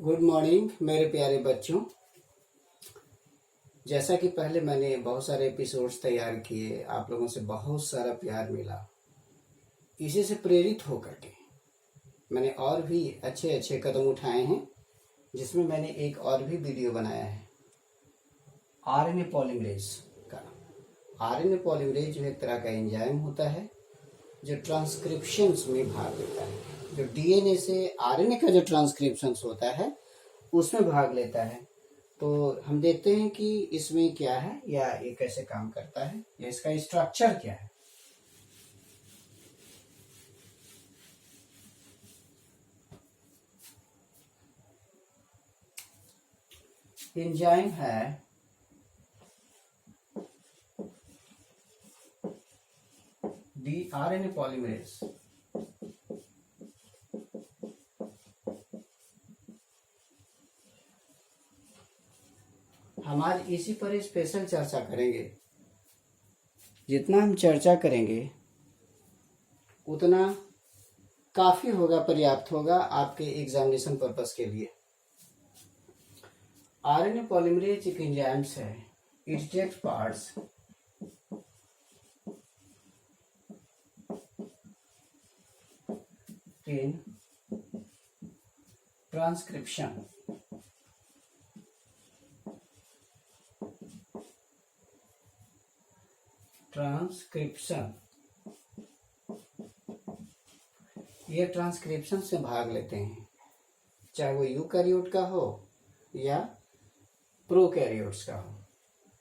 Good morning मेरे प्यारे बच्चों। जैसा कि पहले मैंने बहुत सारे एपिसोड्स तैयार किए, आप लोगों से बहुत सारा प्यार मिला। इसी से प्रेरित होकर के मैंने और भी अच्छे अच्छे कदम उठाए हैं, जिसमें मैंने एक और भी वीडियो बनाया है आरएनए पॉलीमरेज का। आरएनए पॉलीमरेज जो एक तरह का एंजाइम होता है जो ट्रांसक्रिप्शंस में भाग लेता है, जो डीएनए से आरएनए का जो ट्रांसक्रिप्शंस होता है उसमें भाग लेता है। तो हम देखते हैं कि इसमें क्या है या ये कैसे काम करता है या इसका स्ट्रक्चर क्या है। एंजाइम है आरएनए पॉलीमरेज। हम आज इसी पर स्पेशल चर्चा करेंगे। जितना हम चर्चा करेंगे उतना काफी होगा, पर्याप्त होगा आपके एग्जामिनेशन पर्पस के लिए। आरएनए पॉलीमरेज एक एंजाइम्स है। It takes parts in transcription ये ट्रांसक्रिप्शन से भाग लेते हैं, चाहे वो यूकैरियोट का हो या प्रोकैरियोट्स का हो।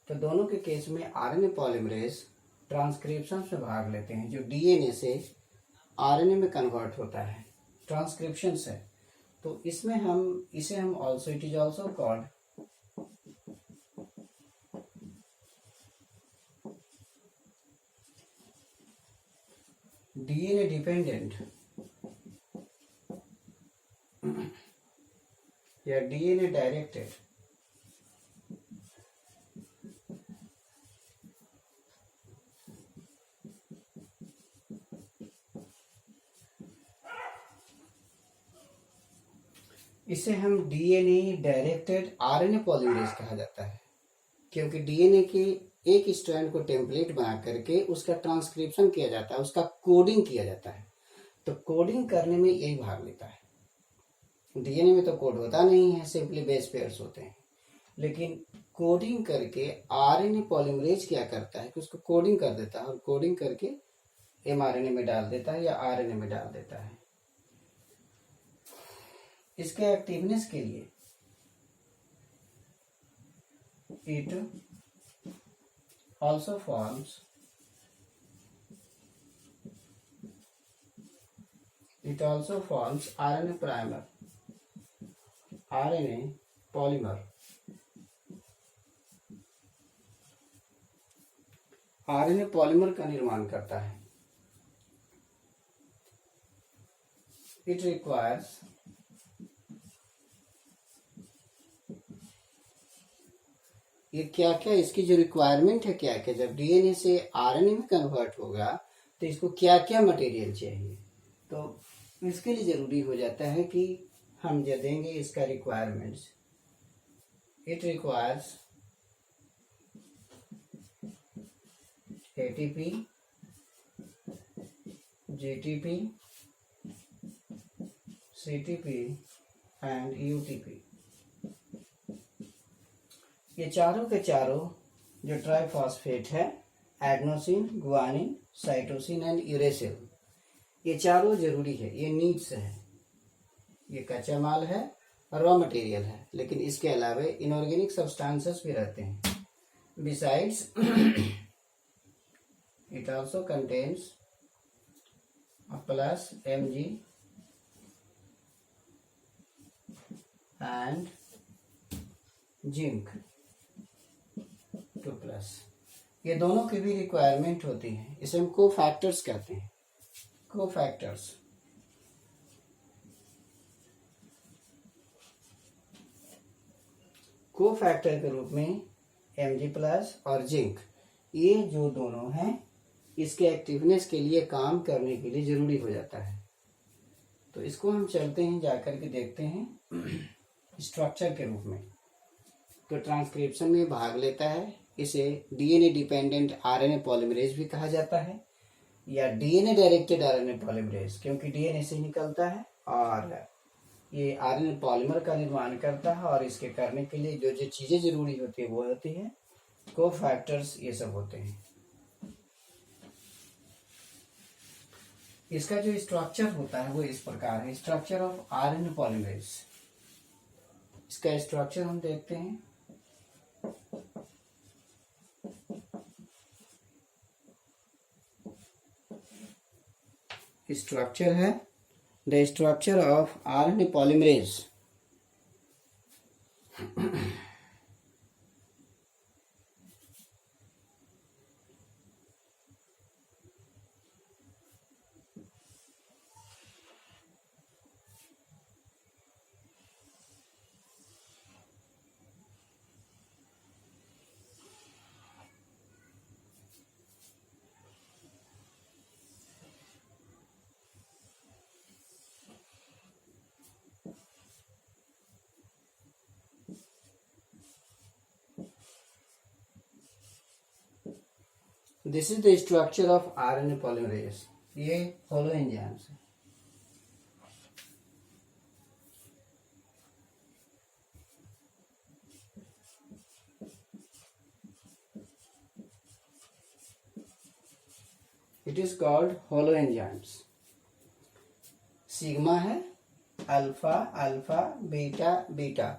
तो दोनों के केस में आरएनए पॉलीमरेज ट्रांसक्रिप्शन से भाग लेते हैं, जो डीएनए से आरएनए में कन्वर्ट होता है, ट्रांसक्रिप्शन से। तो इसमें हम also it is also called DNA dependent या डीएनए डायरेक्टेड। इसे हम डीएनए डायरेक्टेड आरएनए पॉलीमरेज कहा जाता है, क्योंकि डीएनए के एक स्ट्रैंड को टेम्पलेट बना करके उसका ट्रांसक्रिप्शन किया जाता है, उसका कोडिंग किया जाता है। तो कोडिंग करने में यही भाग लेता है। डीएनए में तो कोड होता नहीं है, सिंपली बेस पेयर्स होते हैं। लेकिन कोडिंग करके आरएनए पॉलीमरेज क्या करता है कि उसको कोडिंग कर देता है और कोडिंग करके एमआरएनए में डाल देता है या आरएनए में डाल देता है। इसके एक्टिवनेस के लिए it also forms RNA primer, RNA polymer। RNA polymer का निर्माण करता है। इट रिक्वायर्स ये क्या क्या इसकी जो रिक्वायरमेंट है, क्या क्या जब डीएनए से आरएनए में कन्वर्ट होगा तो इसको क्या क्या मटेरियल चाहिए। तो इसके लिए जरूरी हो जाता है कि हम जो देंगे इसका requirements. It requires ATP, GTP, CTP and UTP. ये चारों के चारों जो ट्राइफॉस्फेट है, adenosine, guanine, cytosine and uracil, ये चारों जरूरी है, ये नीड्स है। ये कच्चा माल है, रॉ मटेरियल है, लेकिन इसके अलावा इनऑर्गेनिक सब्सटेंसेस भी रहते हैं। Besides it also contains plus Mg and zinc 2+। ये दोनों की भी रिक्वायरमेंट होती है। इसे हम कोफैक्टर्स कहते हैं। कोफैक्टर्स कोफैक्टर के रूप में Mg+ और जिंक, ये जो दोनों हैं इसके एक्टिवनेस के लिए, काम करने के लिए जरूरी हो जाता है। तो इसको हम चलते हैं जाकर के देखते हैं। स्ट्रक्चर के रूप में, तो ट्रांसक्रिप्शन में भाग लेता है। इसे डीएनए डिपेंडेंट आरएनए पॉलीमरेज भी कहा जाता है, या डीएनए डायरेक्टेड आरएनए पॉलीमरेज, क्योंकि डीएनए से ही निकलता है और ये आरएनए पॉलीमर का निर्माण करता है। और इसके करने के लिए जो जो चीजें जरूरी होती है वो होती है कोफैक्टर्स, ये सब होते हैं। इसका जो स्ट्रक्चर होता है वो इस प्रकार है, स्ट्रक्चर ऑफ आरएनए पॉलीमरेज। इसका स्ट्रक्चर हम देखते हैं। स्ट्रक्चर है the structure of RNA polymerase. This is the structure of RNA polymerase. ये होलो एंजाइम्स है। It is called holoenzymes. Sigma है, alpha alpha beta beta.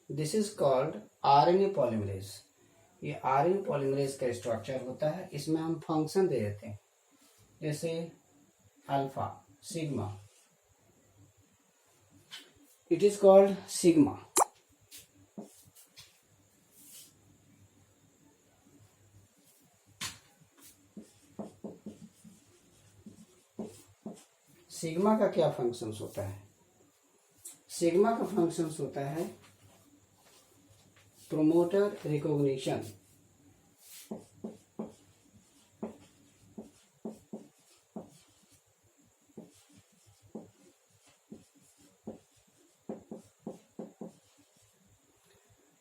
This is called RNA polymerase. ये RNA polymerase का structure होता है। इसमें हम function दे देते हैं, जैसे alpha sigma, it is called sigma. Sigma का क्या फंक्शंस होता है? सिग्मा का फंक्शंस होता है प्रोमोटर रिकॉग्निशन,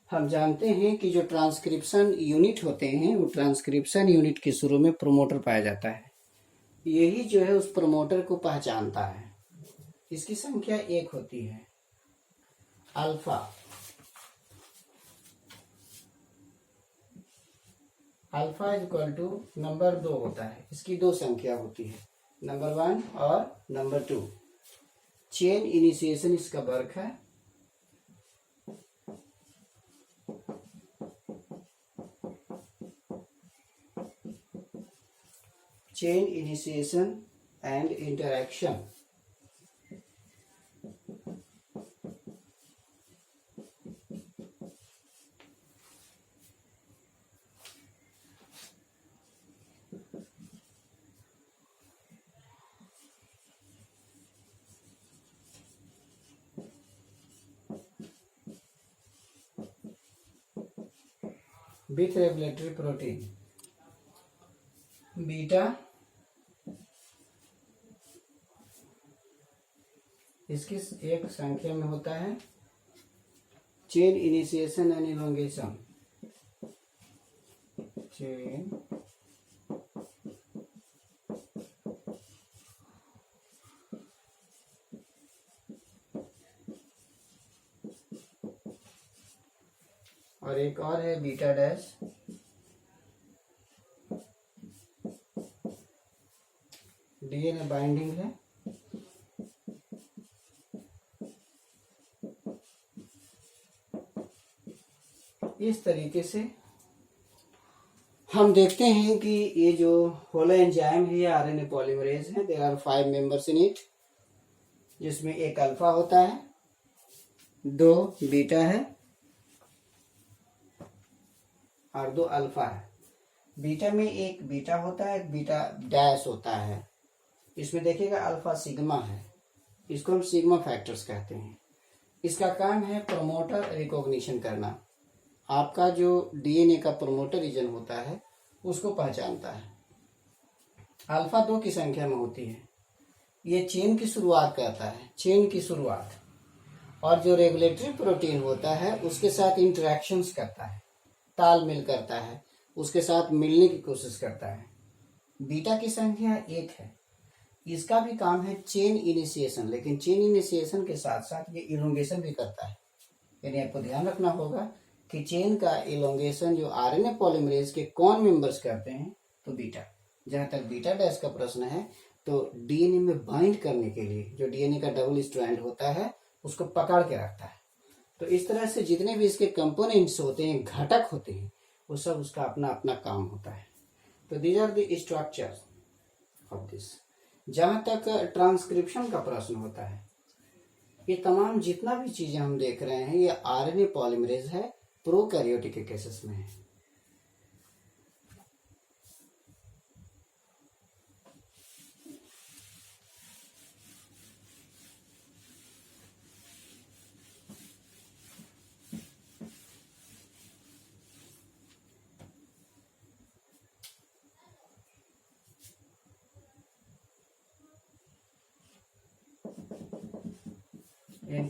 हम जानते हैं कि जो ट्रांसक्रिप्शन यूनिट होते हैं वो ट्रांसक्रिप्शन यूनिट के शुरू में प्रोमोटर पाया जाता है। यही जो है उस प्रोमोटर को पहचानता है। इसकी संख्या 1 होती है। Alpha alpha is equal to number 2 होता है। इसकी 2 संख्या होती है, नंबर 1 और नंबर 2। चेन इनिशिएशन इसका वर्क है। Chain initiation and interaction. With regulatory protein beta, इसकी एक संख्या में होता है chain initiation and elongation. Chain और एक और है बीटा डैश। डीएनए बाइंडिंग है। इस तरीके से हम देखते हैं कि ये जो होलो एंजाइम है, ये आरएनए पॉलीमरेज है। There are 5 members in it, जिसमें एक अल्फा होता है, 2 बीटा है और 2 अल्फा है। बीटा में एक बीटा होता है, एक बीटा डैश होता है। इसमें देखिएगा अल्फा सिग्मा है, इसको हम सिग्मा फैक्टर्स कहते हैं। इसका काम है प्रोमोटर रिकॉग्निशन करना। आपका जो डीएनए का प्रोमोटर रीजन होता है उसको पहचानता है। अल्फा 2 की संख्या में होती है। ये चेन की शुरुआत करता है, चेन की शुरुआत। और जो रेगुलेटरी प्रोटीन होता है उसके साथ इंटरेक्शंस करता है, तालमेल करता है, उसके साथ मिलने की कोशिश करता है। बीटा की संख्या 1 है। इसका भी काम है चेन इनिशिएशन, लेकिन चेन इनिशिएशन के साथ साथ ये इलोंगेशन भी करता है। यानी आपको ध्यान रखना होगा कि चेन का इलोंगेशन जो आरएनए पॉलीमरेज के कौन मेंबर्स करते हैं, तो बीटा। जहां तक बीटा डैश का प्रश्न है, तो डीएनए में बाइंड करने के लिए जो डीएनए का डबल स्ट्रैंड होता है उसको पकड़ के रखता है। तो इस तरह से जितने भी इसके कंपोनेंट्स होते हैं, घटक होते हैं, वो सब उसका अपना अपना काम होता है। तो these are the structure of this. जहां तक ट्रांसक्रिप्शन का प्रश्न होता है, ये तमाम जितना भी चीजें हम देख रहे हैं ये आरएनए पॉलीमरेज है, प्रोकैरियोटिक के केसेस में है। In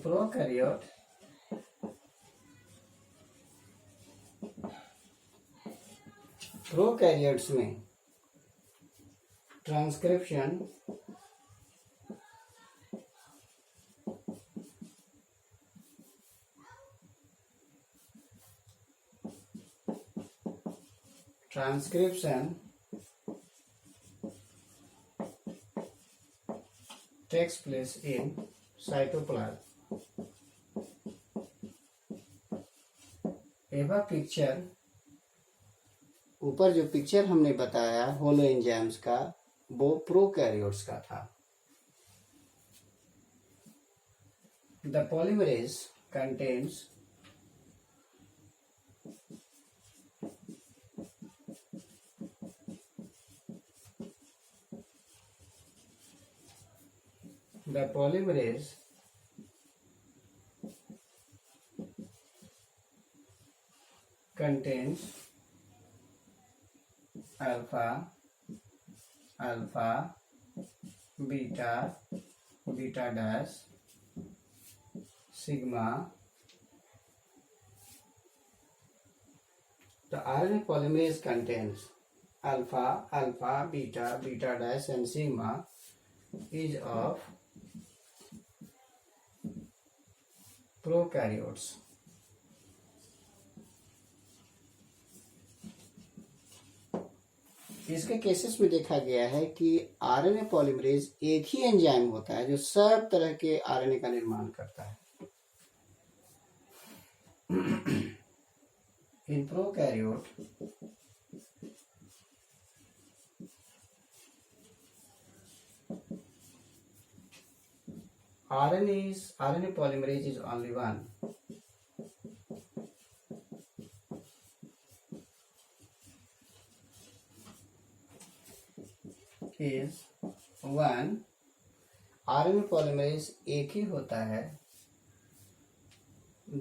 प्रोकैरियोट्स में transcription takes place in cytoplasm. एवा पिक्चर, ऊपर जो पिक्चर हमने बताया होलो एंजाइम्स का, वो प्रोकैरियोट्स का था। The polymerase contains the polymerase contains alpha, beta, beta dash, sigma. The RNA polymerase contains alpha, beta, beta dash and sigma is of prokaryotes. इसके केसेस में देखा गया है कि आरएनए पॉलीमरेज एक ही एंजाइम होता है जो सब तरह के आरएनए का निर्माण करता है। In prokaryote RNA polymerase is only one. RNA polymerase एक ही होता है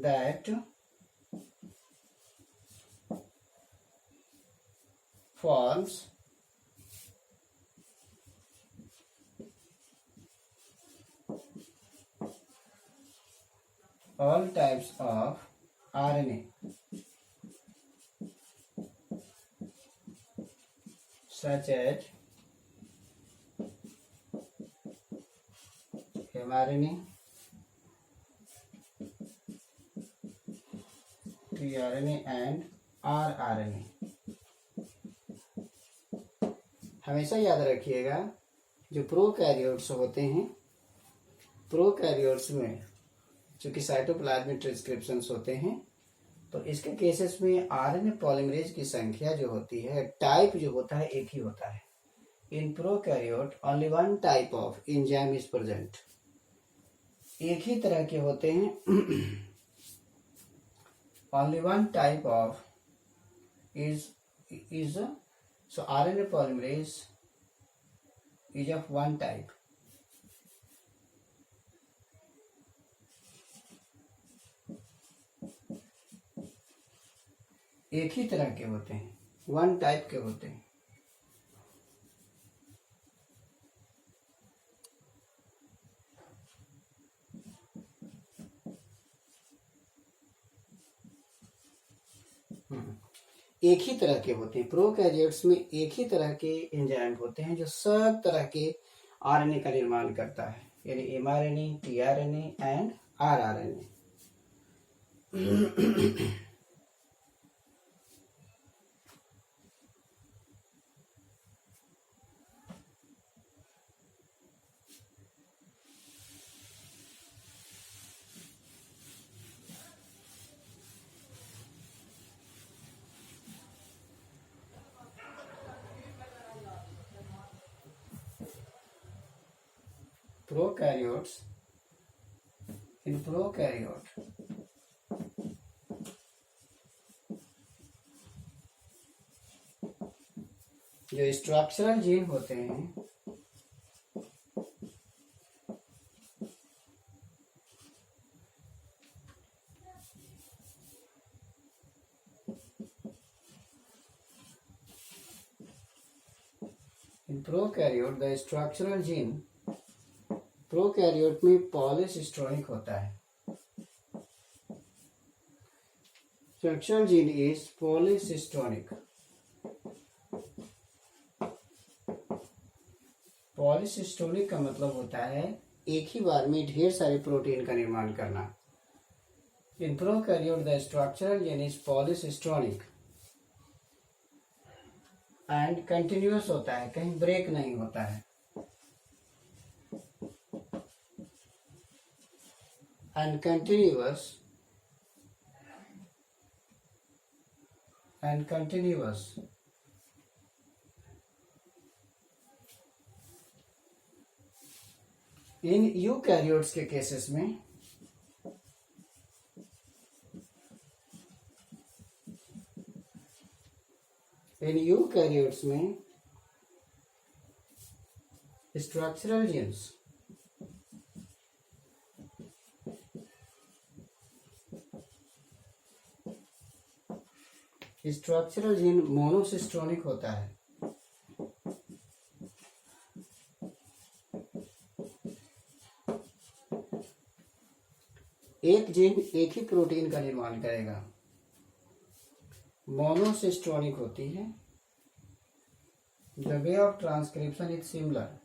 that forms all types of RNA such as mRNA, tRNA and rRNA। हमेशा याद रखिएगा जो प्रोकैरियोट्स होते हैं, प्रोकैरियोट्स में चूंकि साइटोप्लाज्मिक ट्रांसक्रिप्शंस होते हैं, तो इसके केसेस में आरएनए पॉलीमरेज की संख्या जो होती है, टाइप जो होता है, एक ही होता है। In prokaryote only one type of enzyme is present. एक ही तरह के होते हैं। Only one type of is so RNA polymerase is of one type. एक ही तरह के होते हैं, वन टाइप के होते हैं। एक ही तरह के होते हैं। प्रोकैरियोट्स में एक ही तरह के एंजाइम होते हैं जो सब तरह के आरएनए का निर्माण करता है, यानी mRNA, tRNA and rRNA. Prokaryotes, इन प्रोकैरियोट जो स्ट्रक्चरल जीन होते हैं इन prokaryote, the structural gene, prokaryote में पॉलीसिस्ट्रोनिक होता है। Structural gene is polycistronic. Polycistronic का मतलब होता है एक ही बार में ढेर सारे प्रोटीन का निर्माण करना। इन prokaryote the structural gene is पॉलीसिस्टोनिक and continuous होता है, कहीं ब्रेक नहीं होता है। एंड कंटिन्यूअस इन यूकैरियोट्स के केसेस में स्ट्रक्चरल जीन्स मोनोसिस्टोनिक होता है। एक जीन एक ही प्रोटीन का निर्माण करेगा। मोनोसिस्टोनिक होती है। The way of transcription is similar.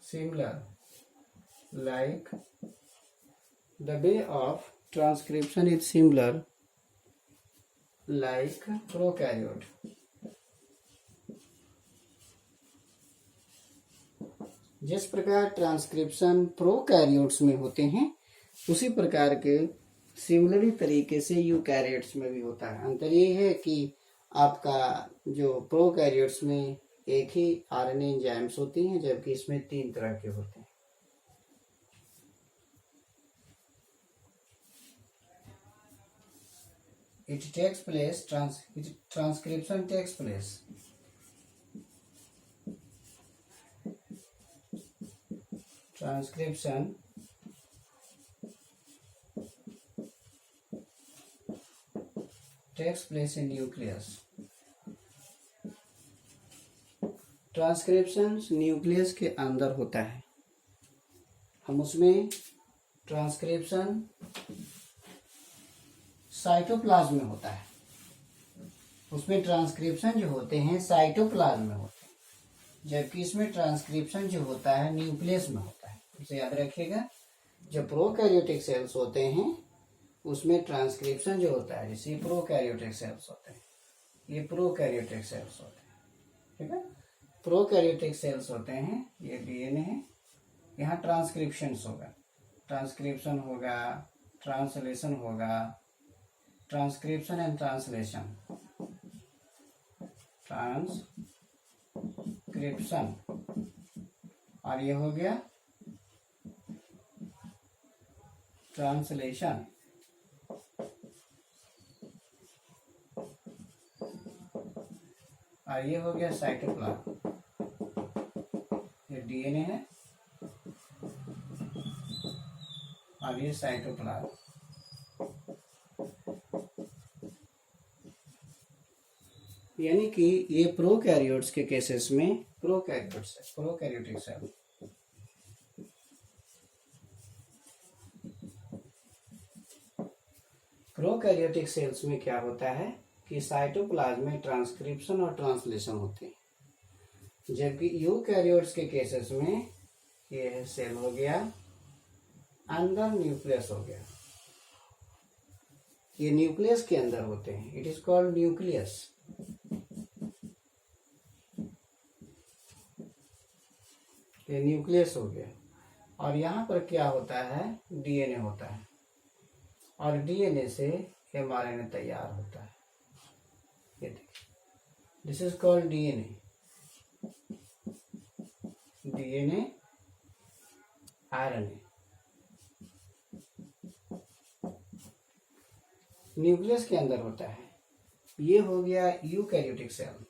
Similar, like the way of transcription is similar like prokaryote. जिस प्रकार ट्रांसक्रिप्शन प्रोकैरियोट्स में होते हैं उसी प्रकार के सिमिलरी तरीके से यूकैरियोट्स में भी होता है। अंतर ये है कि आपका जो प्रोकैरियोट्स में एक ही आरएनए एंजाइम्स होती हैं, जबकि इसमें 3 तरह के होते हैं। Transcription takes place in nucleus. Transcription nucleus के अंदर होता है। हम उसमें ट्रांसक्रिप्शन साइटोप्लाज्म में होता है। उसमें ट्रांसक्रिप्शन जो होते हैं साइटोप्लाज्म में होते हैं, जबकि इसमें ट्रांसक्रिप्शन जो होता है न्यूक्लियस में होता है। इसे याद रखिएगा। जो प्रोकैरियोटिक सेल्स होते हैं उसमें ट्रांसक्रिप्शन जो होता है, जैसे प्रोकैरियोटिक सेल्स होते हैं, ये प्रोकैरियोटिक सेल्स होते हैं, ठीक है। प्रोकैरियोटिक सेल्स होते हैं, ये डीएनए है, यहाँ ट्रांसक्रिप्शन होगा, ट्रांसक्रिप्शन होगा, ट्रांसलेशन होगा, ट्रांसक्रिप्शन एंड ट्रांसलेशन, ट्रांसक्रिप्शन, और ये हो गया ट्रांसलेशन। और ये हो गया साइटोप्लाज्म। ये डीएनए है अब ये साइटोप्लाज्म, यानी कि ये प्रोकैरियोट्स के केसेस में प्रोकैरियोटिक सेल, प्रोकैरियोटिक सेल्स में क्या होता है कि साइटोप्लाज्म में ट्रांसक्रिप्शन और ट्रांसलेशन होते हैं, जबकि यूकैरियोट्स के केसेस में ये सेल हो गया, अंदर न्यूक्लियस हो गया, ये न्यूक्लियस के अंदर होते हैं, इट इज कॉल्ड न्यूक्लियस। ये न्यूक्लियस हो गया, और यहाँ पर क्या होता है, डीएनए होता है, और डीएनए से एमआरएनए तैयार होता है। ये देखिए, this is called DNA, DNA RNA. Nucleus के अंदर होता है। ये हो गया यूकैरियोटिक सेल।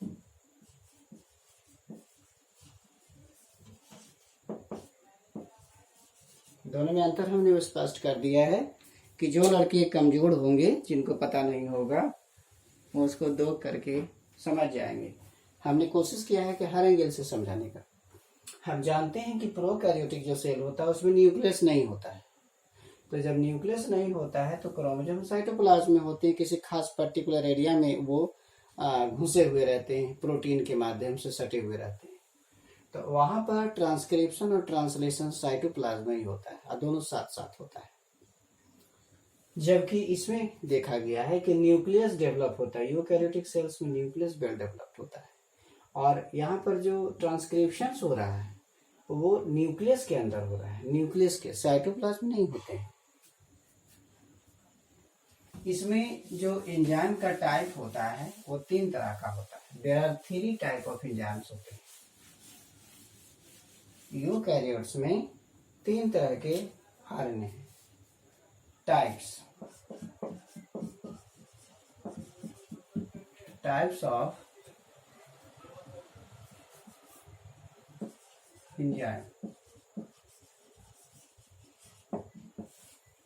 दोनों में अंतर हमने स्पष्ट कर दिया है कि जो लड़के कमजोर होंगे, जिनको पता नहीं होगा, वो उसको दो करके समझ जाएंगे। हमने कोशिश किया है कि हर एंगल से समझाने का। हम जानते हैं कि प्रोकैरियोटिक जो सेल होता है उसमें न्यूक्लियस नहीं होता है, तो जब न्यूक्लियस नहीं होता है तो क्रोमोसोम साइटोप्लाज्म में होते हैं, किसी खास पर्टिकुलर एरिया में वो घुसे हुए रहते हैं, प्रोटीन के माध्यम से सटे हुए रहते हैं, तो वहां पर ट्रांसक्रिप्शन और ट्रांसलेशन साइटोप्लाज्म में ही होता है, और दोनों साथ साथ होता है। जबकि इसमें देखा गया है कि न्यूक्लियस डेवलप होता है, यूकैरियोटिक सेल्स में न्यूक्लियस वेल डेवलप्ड होता है, और यहाँ पर जो ट्रांसक्रिप्शन हो रहा है वो न्यूक्लियस के अंदर हो रहा है, न्यूक्लियस के, साइटोप्लाज्म नहीं होते हैं। इसमें जो एंजाइम का टाइप होता है वो 3 तरह का होता है। There are 3 type of enzymes होते हैं। यूकैरियोट्स में 3 तरह के आरएनए हैं, types of enzyme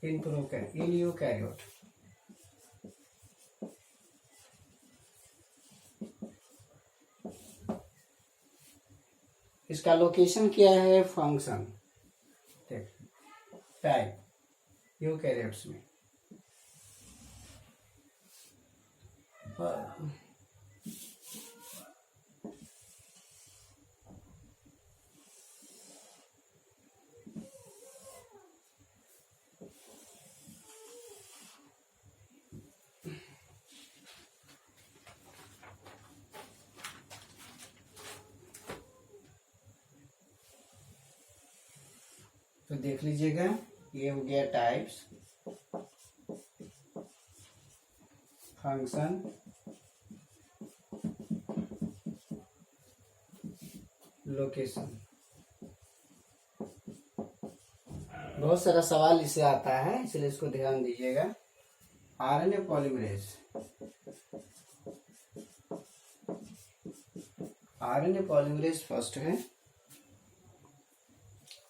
in eukaryote. इसका लोकेशन क्या है, फंक्शन, टाइप यूकैरियोट्स में। तो देख लीजिएगा, ये हो गया टाइप्स, फंक्शन, लोकेशन। बहुत सारा सवाल इससे आता है, इसलिए इसको ध्यान दीजिएगा। RNA polymerase, RNA polymerase first है,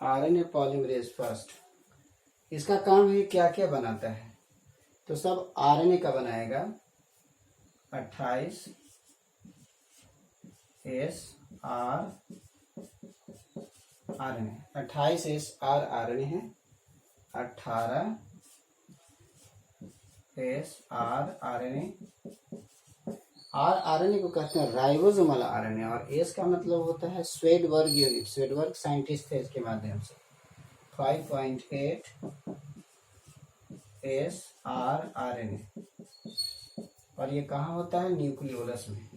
आरएनए पॉलीमरेज फर्स्ट। इसका काम है क्या क्या बनाता है, तो सब आरएनए का बनाएगा। 28 S R RNA, 28 S R RNA है, 18 S R RNA. Are RNA को कहते हैं राइबोसोमल आरएनए, और एस का मतलब होता है स्वेडबर्ग यूनिट, स्वेडबर्ग साइंटिस्ट थे इसके माध्यम से। 5.8 एस आर आरएनए, और ये कहाँ होता है, न्यूक्लियोलस में,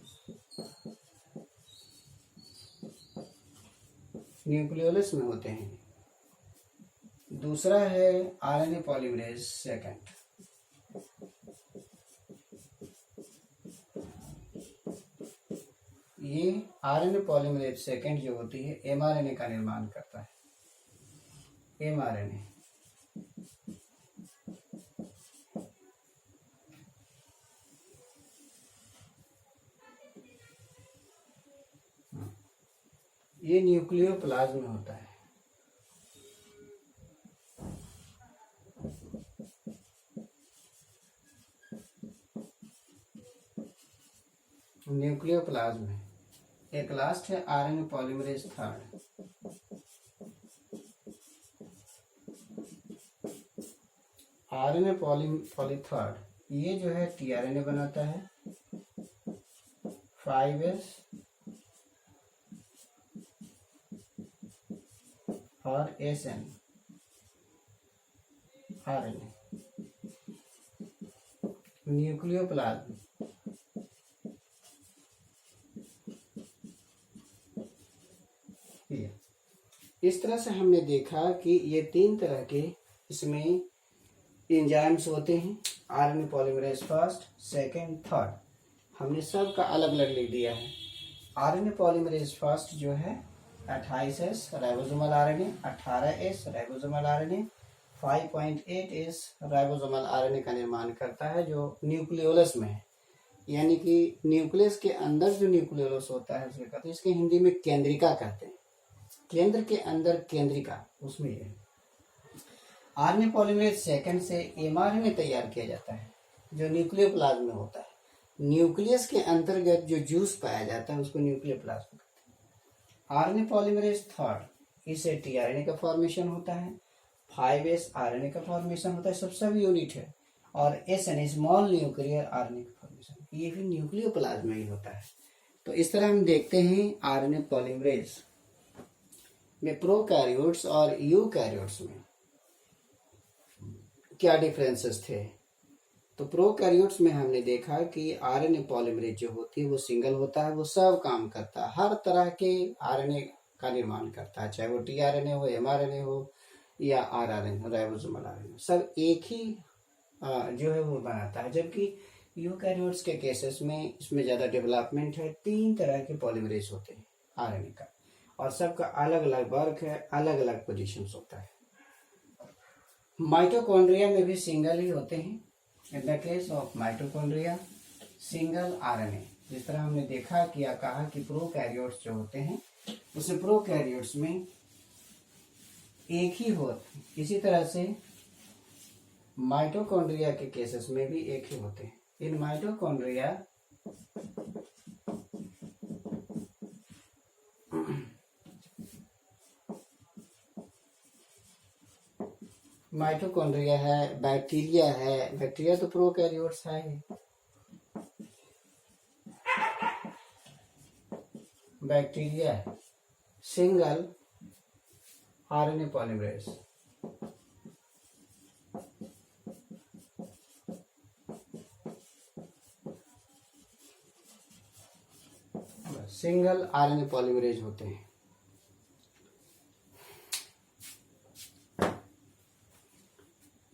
न्यूक्लियोलस में होते हैं। दूसरा है आरएनए पॉलीमरेज सेकंड, ये आरएनए पॉलीमरेज सेकंड जो होती है एमआरएनए का निर्माण करता है, एमआरएनए। ये न्यूक्लियोप्लाज्म में होता है। न्यूक्लियोप्लाज्म है। एक लास्ट है RNA polymerase third. RNA poly third, ये जो है टीआरएनए बनाता है 5S और SN आरएनए। न्यूक्लियोप्लाज्म इस तरह से हमने देखा कि ये 3 तरह के इसमें एंजाइम्स होते हैं। RNA polymerase first, second, third, हमने सब का अलग अलग लिख दिया है। आरएनए पॉलीमरेज फर्स्ट जो है 28S ribosomal RNA, 18S ribosomal RNA, 5.8S ribosomal RNA का निर्माण करता है, जो न्यूक्लियोलस में है। यानी कि न्यूक्लियस के अंदर जो न्यूक्लियोलस होता है उसे कहते हैं, इसके हिंदी में केंद्रिका कहते हैं। केंद्र के अंदर केंद्रिका, उसमें ये आरएनए पॉलीमरेज सेकंड से एमआरएनए तैयार किया जाता है, जो न्यूक्लियोप्लाज्म में होता है। न्यूक्लियस के अंतर्गत जो जूस पाया जाता है उसको न्यूक्लियोप्लाज्म कहते हैं। आरएनए पॉलीमरेज थर्ड, इससे टीआरएनए का फॉर्मेशन होता है, 5S आरएनए का फॉर्मेशन होता है, सब यूनिट है, और SN स्मॉल न्यूक्लियर आरएनए का फॉर्मेशन, ये भी न्यूक्लियोप्लाज्म में ही होता है। तो इस तरह हम देखते हैं आरएनए पॉलीमरेज में प्रोकैरियोट्स और यूकैरियोट्स में क्या डिफरेंसेस थे। तो प्रोकैरियोट्स में हमने देखा कि आरएनए पॉलीमरेज जो होती है वो सिंगल होता है, वो सब काम करता है, हर तरह के आरएनए का निर्माण करता है, चाहे वो टीआरएनए हो, एमआरएनए हो या आरआरएनए राइबोसोमल आरएनए, सब एक ही जो है वो बनाता है। जबकि यूकैरियोट्स के केसेस में इसमें ज़्यादा डेवलपमेंट है, 3 तरह के पॉलीमरेज होते हैं आरएनए का, और सबका अलग अलग वर्क है, अलग अलग पोजीशंस होता है। माइटोकॉन्ड्रिया में भी सिंगल ही होते हैं। In the case of mitochondria single RNA, जिस तरह हमने देखा किया कहा कि प्रोकैरियोट्स जो होते हैं उसमें प्रोकैरियोट्स में एक ही होते हैं, इसी तरह से माइटोकॉन्ड्रिया के केसेस में भी एक ही होते हैं। इन माइटोकॉन्ड्रिया है, बैक्टीरिया तो प्रोकैरियोट्स है ही। बैक्टीरिया है single RNA polymerase, single RNA polymerase होते हैं।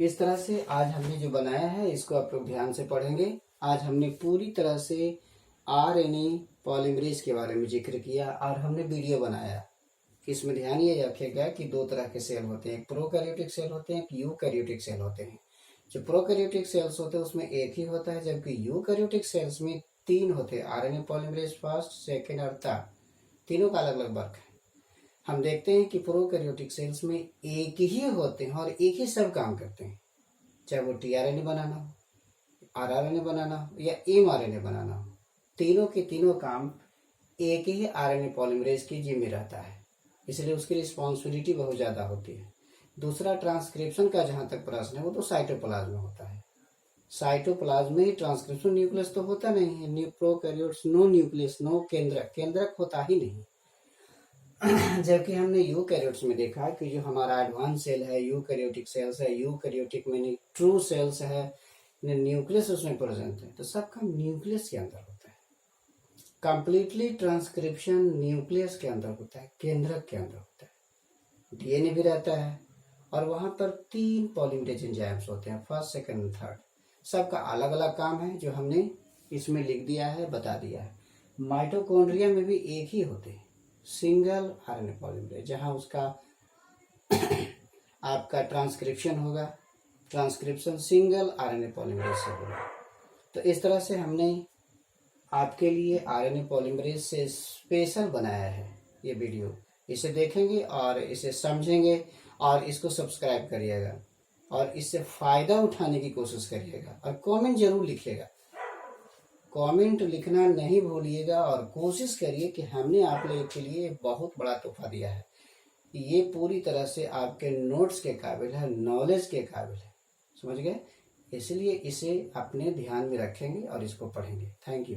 इस तरह से आज हमने जो बनाया है इसको आप लोग ध्यान से पढ़ेंगे। आज हमने पूरी तरह से आरएनए पॉलीमरेज के बारे में जिक्र किया और हमने वीडियो बनाया। इसमें ध्यान ये रखिएगा कि 2 तरह के सेल होते हैं, एक प्रोकैरियोटिक सेल होते हैं, एक यूकैरियोटिक सेल होते हैं। जो प्रोकैरियोटिक सेल्स होते हैं उसमें एक ही होता है, जबकि यूकैरियोटिक सेल्स में 3 होते हैं, आरएनए पॉलीमरेज फर्स्ट, सेकेंड और थर्ड, तीनों का अलग अलग वर्क है। हम देखते हैं कि प्रोकैरियोटिक सेल्स में एक ही होते हैं और एक ही सब काम करते हैं, चाहे वो टीआरएनए बनाना हो, आरआरएनए बनाना हो या एमआरएनए बनाना हो, तीनों के तीनों काम एक ही आरएनए पॉलीमरेज की जिम्मे रहता है, इसलिए उसकी रिस्पॉन्सिबिलिटी बहुत ज़्यादा होती है। दूसरा, ट्रांसक्रिप्शन का जहाँ तक प्रश्न है वो तो साइटोप्लाज्म में होता है। साइटोप्लाज्म में ही ट्रांसक्रिप्शन, न्यूक्लियस तो होता नहीं है। प्रोकैरियोट्स नो न्यूक्लियस, नो केंद्रक होता ही नहीं। जबकि हमने यूकैरियोट्स में देखा कि जो हमारा एडवांस सेल है यूकैरियोटिक सेल्स है, यूकैरियोटिक में ट्रू सेल्स है, न्यूक्लियस उसमें प्रेजेंट है, तो सब काम न्यूक्लियस के अंदर होता है। कंप्लीटली ट्रांसक्रिप्शन न्यूक्लियस के अंदर होता है, केंद्रक के अंदर होता है। डीएनए भी रहता है और वहां पर 3 पॉलीमरेज एंजाइम्स होते हैं, फर्स्ट, सेकंड और थर्ड। सबका अलग अलग काम है जो हमने इसमें लिख दिया है, बता दिया है। माइटोकॉन्ड्रिया में भी एक ही होते हैं, सिंगल आरएनए पॉलीमरेज, जहां उसका आपका ट्रांसक्रिप्शन होगा, ट्रांसक्रिप्शन सिंगल आरएनए पॉलीमरेज से होगा। तो इस तरह से हमने आपके लिए आरएनए पॉलीमरेज से स्पेशल बनाया है ये वीडियो। इसे देखेंगे और इसे समझेंगे और इसको सब्सक्राइब करिएगा और इससे फ़ायदा उठाने की कोशिश करिएगा और कमेंट जरूर लिखिएगा। कमेंट लिखना नहीं भूलिएगा और कोशिश करिए कि हमने आप लोगों के लिए बहुत बड़ा तोहफा दिया है। ये पूरी तरह से आपके नोट्स के काबिल है, नॉलेज के काबिल है, समझ गए। इसलिए इसे अपने ध्यान में रखेंगे और इसको पढ़ेंगे। Thank you.